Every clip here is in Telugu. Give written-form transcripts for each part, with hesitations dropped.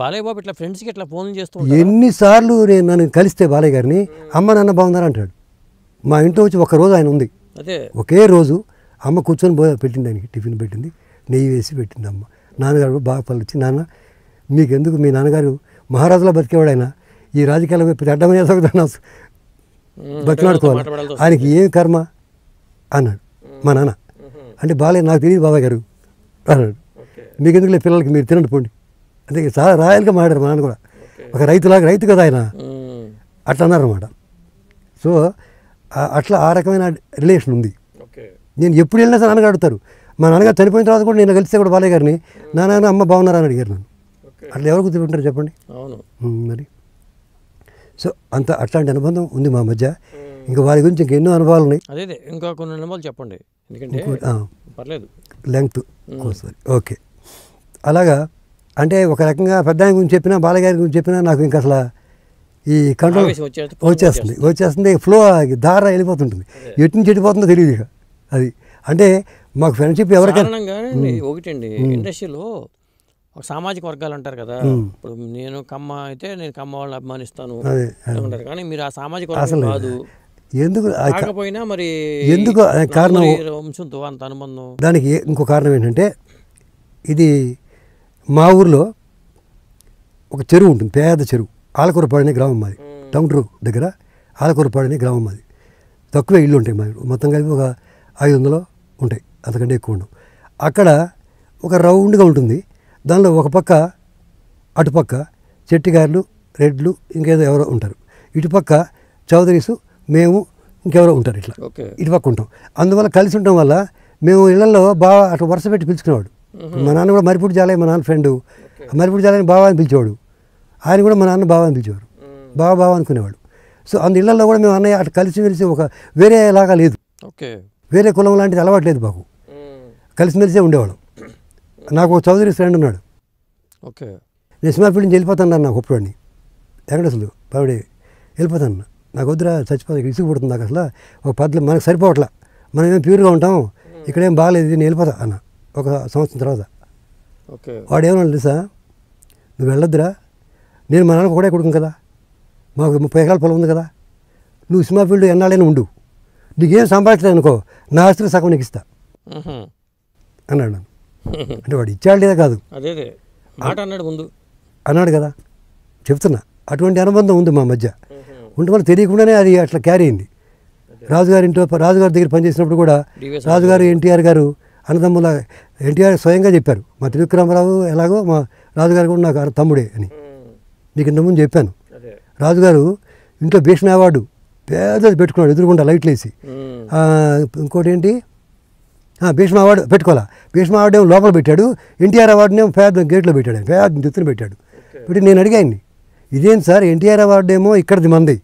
బాలయ్య బాబు ఇట్లా ఫ్రెండ్స్కి ఇట్లా ఫోన్లు చేస్తూ ఎన్నిసార్లు నేను నన్ను కలిస్తే బాలయ్య గారిని అమ్మ నాన్న బాగున్నారా అంటాడు. మా ఇంట్లో వచ్చి ఒక్కరోజు ఆయన ఉంది, ఒకే రోజు అమ్మ కూర్చొని పెట్టింది, ఆయనకి టిఫిన్ పెట్టింది, నెయ్యి వేసి పెట్టింది అమ్మ. నాన్నగారు బాగా పళ్ళు వచ్చి, నాన్న మీకెందుకు, మీ నాన్నగారు మహారాజులో బతికేవాడు, ఆయన ఈ రాజకీయాల పెద్ద అడ్డమైన బతిలాడుకోవాలి, ఆయనకి ఏం కర్మ అన్నాడు మా నాన్న. అంటే బాలయ్య నాకు తెలియదు బాబాయ్ గారు అన్నాడు. మీకెందుకులే పిల్లలకి, మీరు తినండి పోండి. అంటే చాలా రాయల్గా మాట్లాడారు మా నాన్న కూడా, ఒక రైతు కదా ఆయన, అట్లా అన్నారన్నమాట. సో అట్లా ఆ రకమైన రిలేషన్ ఉంది. నేను ఎప్పుడు వెళ్ళినా సరే నాన్నగారు అడుగుతారు. మా నాన్నగారు చనిపోయిన తర్వాత కూడా నేను కలిస్తే కూడా బాలయ్య గారిని నాన్న అమ్మ బాగున్నారా అని అడిగారు నన్ను. అట్లా ఎవరు గుర్తుపెట్టారు చెప్పండి. మరి సో అట్లాంటి అనుబంధం ఉంది మా మధ్య. ఇంకా వారి గురించి ఇంకెన్నో అనుభవాలు ఉన్నాయి. అదే ఇంకా కొన్ని అనుభవాలు చెప్పండి, ఎందుకంటే పర్లేదు లెంగ్త్ కోసరి. ఓకే, అలాగా అంటే ఒక రకంగా పెద్ద ఆయన గురించి చెప్పినా బాలయ్య గారి గురించి చెప్పినా నాకు ఇంకా అసలు ఈ కంట్రోల్ వచ్చేస్తుంది, ఫ్లో దార వెళ్ళిపోతుంటుంది, ఎటు నుంచి వెళ్ళిపోతుందో తెలియదు ఇక. అది అంటే మాకు ఫ్రెండ్షిప్ ఎవరికైనా ఒకటండి, ఇండస్ట్రీలో ఒక సామాజిక వర్గాలు అంటారు కదా. ఇప్పుడు నేను కమ్మ అయితే నేను కమ్మ వాళ్ళని అభిమానిస్తాను అంటారు, కానీ మీరు ఆ సామాజిక వర్గం కాదు. ఎందుకు కాకపోయినా మరి ఎందుకు కారణం, వంశంతో అంత అనుబంధం. దానికి ఇంకో కారణం ఏంటంటే, ఇది మా ఊర్లో ఒక చెరువు ఉంటుంది, పేద చెరువు, ఆలకూరపాడు అనే గ్రామం మాది, టంగుటూరు దగ్గర ఆలకూరపాడు అనే గ్రామం మాది. తక్కువే ఇల్లు ఉంటాయి మా మొత్తం కలిపి ఒక 500 ఉంటాయి, అంతకంటే ఎక్కువ ఉండవు. అక్కడ ఒక రౌండ్గా ఉంటుంది, దానిలో ఒక పక్క అటుపక్క చెట్టిగారులు, రెడ్లు, ఇంకేదో ఎవరో ఉంటారు, ఇటుపక్క చౌదరీసు, మేము ఇంకెవరో ఉంటారు, ఇట్లా ఇటుపక్క ఉంటాం. అందువల్ల కలిసి ఉండటం వల్ల మేము ఇళ్లలో బాగా అట్లా వరుస పెట్టి పిలుచుకునేవాడు. మా నాన్న కూడా మరిపూడి జాలయ్య, మా నాన్న ఫ్రెండు, మరిపూడి జాలయ్యని బావా అని పిలిచేవాడు, ఆయన కూడా మా నాన్న బావా అని పిలిచేవారు, బావా అనుకునేవాడు. సో ఇళ్లలో కూడా మేము అన్నయ్య అట్లా కలిసిమెలిసి, ఒక వేరేలాగా లేదు, వేరే కులం లాంటిది అలవాటు లేదు మాకు, కలిసిమెలిసే ఉండేవాళ్ళం. నాకు ఒక చౌదరి ఫ్రెండ్ ఉన్నాడు, నేను సింహాపూడి నుంచి వెళ్ళిపోతాను నాకు ఒప్పుడని, వెంకటేశ్వరులు బావిడే వెళ్ళిపోతాను, నాకు వద్దురా చచ్చిపోతే ఇసుగు పుడుతుంది నాకు అసలు, ఒక పద్ధతి మనకు సరిపోవట్లా, మనం ఏం ప్యూర్గా ఉంటాం, ఇక్కడేం బాగాలేదు, నేను వెళ్ళిపోతా అన్న ఒక సంవత్సరం తర్వాత. వాడు ఏమన్నా తెలుసా, నువ్వు వెళ్ళొద్దురా, నేను మా నాన్న కూడా కొడుకు కదా, మాకు 30 ఎకరాల పొలం ఉంది కదా, నువ్వు సింహాపూడిలో ఎన్నాళ్ళైనా ఉండు, నీకేం సంపాదించలేదు అనుకో, నా ఆస్తిలో సగం నీకు ఇస్తా అన్నాడు నన్ను. అంటే వాడు ఇచ్చాడు లేదా కాదు అన్నాడు కదా, చెప్తున్నా. అటువంటి అనుబంధం ఉంది మా మధ్య, ఉంటే వల్ల తెలియకుండానే అది అట్లా క్యారీ అయింది. రాజుగారి ఇంట్లో, రాజుగారి దగ్గర పనిచేసినప్పుడు కూడా రాజుగారు ఎన్టీఆర్ గారు అన్నదమ్ముల, ఎన్టీఆర్ స్వయంగా చెప్పారు, మా త్రివిక్రమరావు ఎలాగో మా రాజుగారు కూడా నాకు తమ్ముడే అని మీకు ఇంతకుముందు చెప్పాను. రాజుగారు ఇంట్లో భీష్మ అవార్డు పేదది పెట్టుకున్నాడు, ఎదురుకుండా లైట్లు వేసి. ఇంకోటి ఏంటి, భీష్మ అవార్డు పెట్టుకోవాలా, భీష్మ అవార్డు ఏమో లోపల పెట్టాడు, ఎన్టీఆర్ అవార్డుని ఏమో పేద గేట్లో పెట్టాడు, ఆయన పేద ఎత్తున పెట్టాడు. పెట్టి నేను అడిగాను, ఇదేం సార్, ఎన్టీఆర్ అవార్డు ఏమో ఇక్కడిది మంది,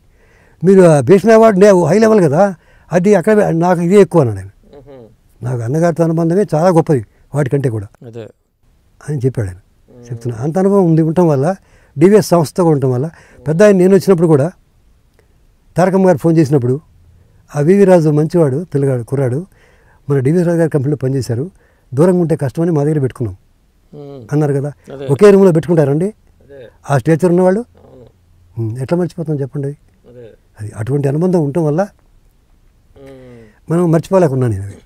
మీరు భీష్మ అవార్డు హై లెవెల్ కదా, అది అక్కడ నాకు ఇదే ఎక్కువ అన్నాడు ఆయన. నాకు అన్నగారితో అనుబంధమే చాలా గొప్పది వాటికంటే కూడా అని చెప్పాడు ఆయన. చెప్తున్నా, అంత అనుభవం ఉండటం వల్ల, డివిఎస్ సంస్థగా ఉండటం వల్ల, పెద్ద ఆయన నేను వచ్చినప్పుడు కూడా తారకమ్మ గారు ఫోన్ చేసినప్పుడు, ఆ వివి రాజు మంచివాడు, పిల్లగాడు కుర్రాడు, మన డివిఎస్ రాజు గారి కంపెనీలో పనిచేశారు, దూరంగా ఉంటే కష్టమని మా దగ్గర పెట్టుకున్నాం అన్నారు కదా. ఒకే రూమ్లో పెట్టుకుంటారండి ఆ స్టేచర్ ఉన్నవాళ్ళు, ఎట్లా మర్చిపోతాం చెప్పండి. అది అటువంటి అనుబంధం ఉండటం వల్ల మనం మర్చిపోలేకున్నాను నేను.